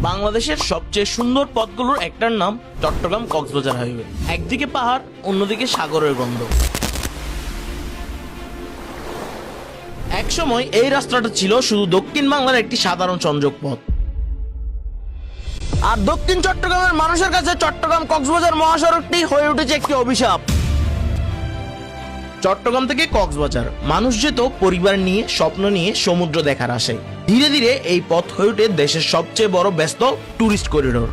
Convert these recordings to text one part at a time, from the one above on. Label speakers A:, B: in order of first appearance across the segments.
A: বাংলাদেশের সবচেয়ে সুন্দর পথগুলোর একটার নাম চট্টগ্রাম কক্সবাজার হাইওয়ে। একদিকে পাহাড়, অন্যদিকে সাগরের গন্ধ। একসময় এই রাস্তাটা ছিল শুধু দক্ষিণ বাংলার একটি সাধারণ সংযোগ পথ, আর দক্ষিণ চট্টগ্রামের মানুষের কাছে চট্টগ্রাম কক্সবাজার মহাসড়কটি হয়ে উঠেছে একটি অভিশাপ। চট্টগ্রাম থেকে কক্সবাজার মানুষ যেত পরিবার নিয়ে, স্বপ্ন নিয়ে, সমুদ্র দেখার আশায়। ধীরে ধীরে এই পথ হয়ে ওঠে দেশের সবচেয়ে বড় ব্যস্ত ট্যুরিস্ট করিডোর।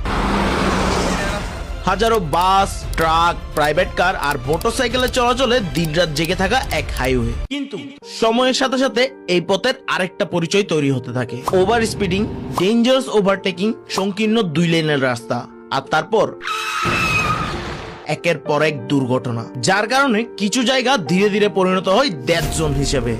A: হাজারো বাস, ট্রাক, প্রাইভেট কার আর মোটরসাইকেলের চলাচলে দিনরাত জেগে থাকা এক হাইওয়ে। কিন্তু সময়ের সাথে সাথে এই পথের আরেকটা পরিচয় তৈরি হতে থাকে: ওভার স্পিডিং, ডেঞ্জারাস ওভারটেকিং, সংকীর্ণ 2 লেনের রাস্তা, আর তারপর একের পর এক দুর্ঘটনা, যার কারণে কিছু জায়গা ধীরে ধীরে পরিণত হয় ডেথ জোন হিসেবে।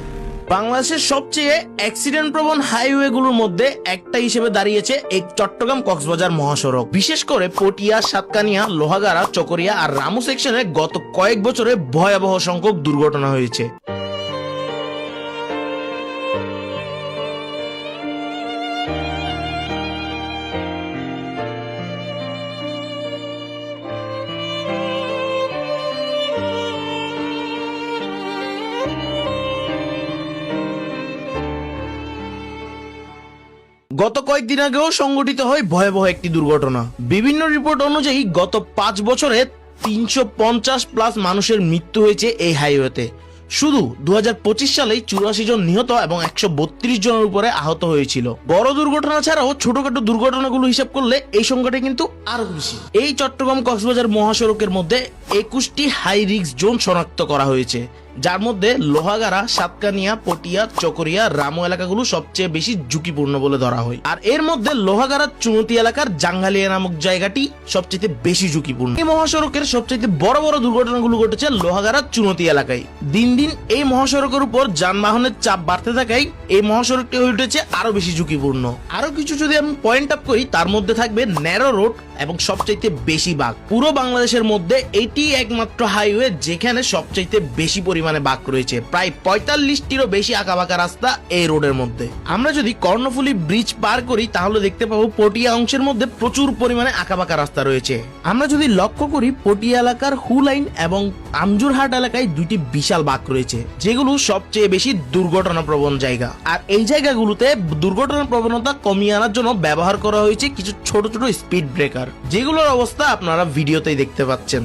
A: বাংলাদেশের সবচেয়ে অ্যাক্সিডেন্ট প্রবণ হাইওয়েগুলোর মধ্যে একটা হিসেবে দাঁড়িয়েছে এই চট্টগ্রাম কক্সবাজার মহাসড়ক। বিশেষ করে পটিয়া, সাতকানিয়া, লোহাগাড়া, চকরিয়া আর রামু সেকশনে গত কয়েক বছরে ভয়াবহ সংখ্যক দুর্ঘটনা হয়েছে। গত কয়েকদিন আগেও সংঘটিত হয় ভয়াবহ একটি দুর্ঘটনা। বিভিন্ন রিপোর্ট অনুযায়ী গত 5 বছরে 350+ মানুষের মৃত্যু হয়েছে এই হাইওয়েতে। শুধু 2025 সালেই 84 জন নিহত এবং 132 জনের উপরে আহত হয়েছিল। বড় দুর্ঘটনা ছাড়াও ছোটখাটো দুর্ঘটনাগুলো হিসাব করলে এই সংখ্যাটা কিন্তু আরো বেশি। এই চট্টগ্রাম কক্সবাজার মহাসড়কের মধ্যে 21টি হাই রিস্ক জোন শনাক্ত করা হয়েছে, যার মধ্যে লোহাগাড়া, সাতকানিয়া, পটিয়া, চকরিয়া, রামু এলাকাগুলো সবচেয়ে বেশি ঝুঁকিপূর্ণ বলে ধরা হয়। আর এর মধ্যে লোহাগাড়ার চুনতি এলাকার জাঙ্গালিয়া নামক জায়গাটি সবচেয়ে বেশি ঝুঁকিপূর্ণ। এই মহাসড়কের সবচেয়ে বড় বড় দুর্ঘটনাগুলো ঘটেছে লোহাগাড়ার চুনতি এলাকায়। দিন দিন এই মহাসড়কের উপর যানবাহনের চাপ বাড়তে থাকায় এই মহাসড়কটি হয়ে উঠেছে আরো বেশি ঝুঁকিপূর্ণ। আরো কিছু যদি আমি পয়েন্ট আপ করি, তার মধ্যে থাকবে ন্যারো রোড এবং সবচাইতে বেশি বাঁক। পুরো বাংলাদেশের মধ্যে এটি একমাত্র হাইওয়ে যেখানে সবচাইতে বেশি পরিমাণে বাঁক রয়েছে। প্রায় 45টিরও বেশি আঁকাবাঁকা রাস্তা এই রোডের মধ্যে। আমরা যদি কর্ণফুলী ব্রিজ পার করি তাহলে দেখতে পাবো পটিয়া অংশের মধ্যে প্রচুর পরিমাণে আঁকাবাঁকা রাস্তা রয়েছে। আমরা যদি লক্ষ্য করি, পটিয়া এলাকার হু লাইন এবং আমজুরহাট এলাকায় 2টি বিশাল বাঁক রয়েছে, যেগুলো সবচেয়ে বেশি দুর্ঘটনা প্রবণ জায়গা। আর এই জায়গাগুলোতে দুর্ঘটনার প্রবণতা কমিয়ে আনার জন্য ব্যবহার করা হয়েছে কিছু ছোট ছোট স্পিড ব্রেকার, যেগুলোর অবস্থা আপনারা ভিডিওতেই দেখতে পাচ্ছেন।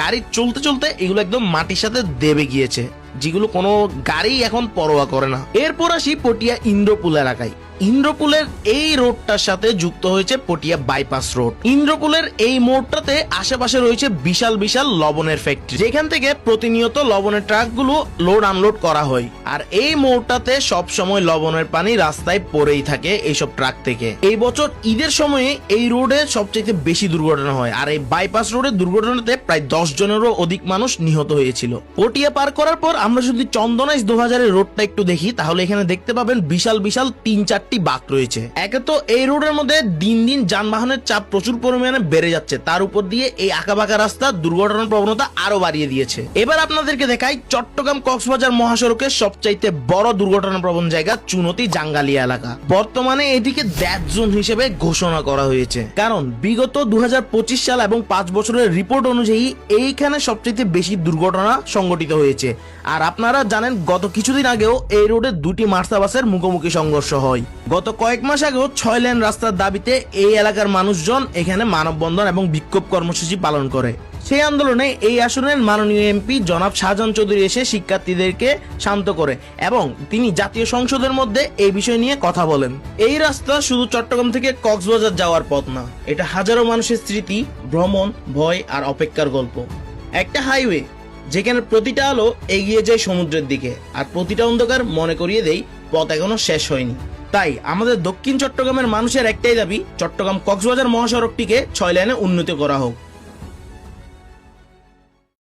A: গাড়ি চলতে চলতে এগুলো একদম মাটির সাথে দেবে গিয়েছে, যেগুলো কোনো গাড়ি এখন পরোয়া করে না। এরপর আসি পটিয়া ইন্দ্রপুল এলাকায়। ইন্দ্রপুলের এই রোডটার সাথে যুক্ত হয়েছে পটিয়া বাইপাস রোড। ইন্দ্রপুলের এই মোড়টাতে আশেপাশে রয়েছে বিশাল বিশাল লবণের ফ্যাক্টরি, যেখান থেকে প্রতিনিয়ত লবণের ট্রাকগুলো লোড আনলোড করা হয়। আর এই মোড়টাতে সব সময় লবণের পানি রাস্তায় পড়েই থাকে এইসব ট্রাক থেকে। এই বছর ঈদের সময়ে এই রোডে সবচেয়ে বেশি দুর্ঘটনা হয়, আর এই বাইপাস রোডের দুর্ঘটনাতে প্রায় 10 জনেরও অধিক মানুষ নিহত হয়েছিল। পটিয়া পার করার পর আমরা যদি চন্দনাইশ 2000 রোডটা একটু দেখি, তাহলে এখানে দেখতে পাবেন বিশাল বিশাল 3-4টি বাঁক রয়েছে। একে তো এই রোডের মধ্যে দিন দিন যানবাহনের চাপ প্রচুর পরিমাণে বেড়ে যাচ্ছে, তার উপর দিয়ে এই আঁকাবাঁকা রাস্তা দুর্ঘটনার প্রবণতা আরো বাড়িয়ে দিয়েছে। এবার আপনাদেরকে দেখাই চট্টগ্রাম কক্সবাজার মহাসড়কের সবচাইতে বড় দুর্ঘটনা প্রবণ জায়গা চুনতি জাঙ্গালিয়া এলাকা। বর্তমানে এটিকে ডেথ জোন হিসেবে ঘোষণা করা হয়েছে, কারণ বিগত 2025 সাল এবং 5 বছরের রিপোর্ট অনুযায়ী এইখানে সবচাইতে বেশি দুর্ঘটনা সংঘটিত হয়েছে। আর আপনারা জানেন গত কিছুদিন আগেও এই রোডে 2টি মার্সা বাসের মুখোমুখি সংঘর্ষ হয়। গত কয়েক মাস আগেও 6 লেন রাস্তার দাবিতে এই এলাকার মানুষজন এখানে মানববন্ধন এবং বিক্ষোভ কর্মসূচি পালন করে। সেই আন্দোলনে এই আসনের মাননীয় এমপি জনাব শাহজাহান চৌধুরী এসে শিক্ষার্থীদেরকে শান্ত করে এবং তিনি জাতীয় সংসদের মধ্যে এই বিষয় নিয়ে কথা বলেন। এই রাস্তা শুধু চট্টগ্রাম থেকে কক্সবাজার যাওয়ার পথ না, এটা হাজারো মানুষের স্মৃতি, ভ্রমণ, ভয় আর অপেক্ষার গল্প। একটা হাইওয়ে যেখানে প্রতিটা আলো এগিয়ে যায় সমুদ্রের দিকে, আর প্রতিটা অন্ধকার মনে করিয়ে দেয় পথ এখনো শেষ হয়নি। তাই আমাদের দক্ষিণ চট্টগ্রামের মানুষের একটাই দাবি, চট্টগ্রাম কক্সবাজার মহাসড়কটিকে 6 লেনে উন্নীত করা হোক।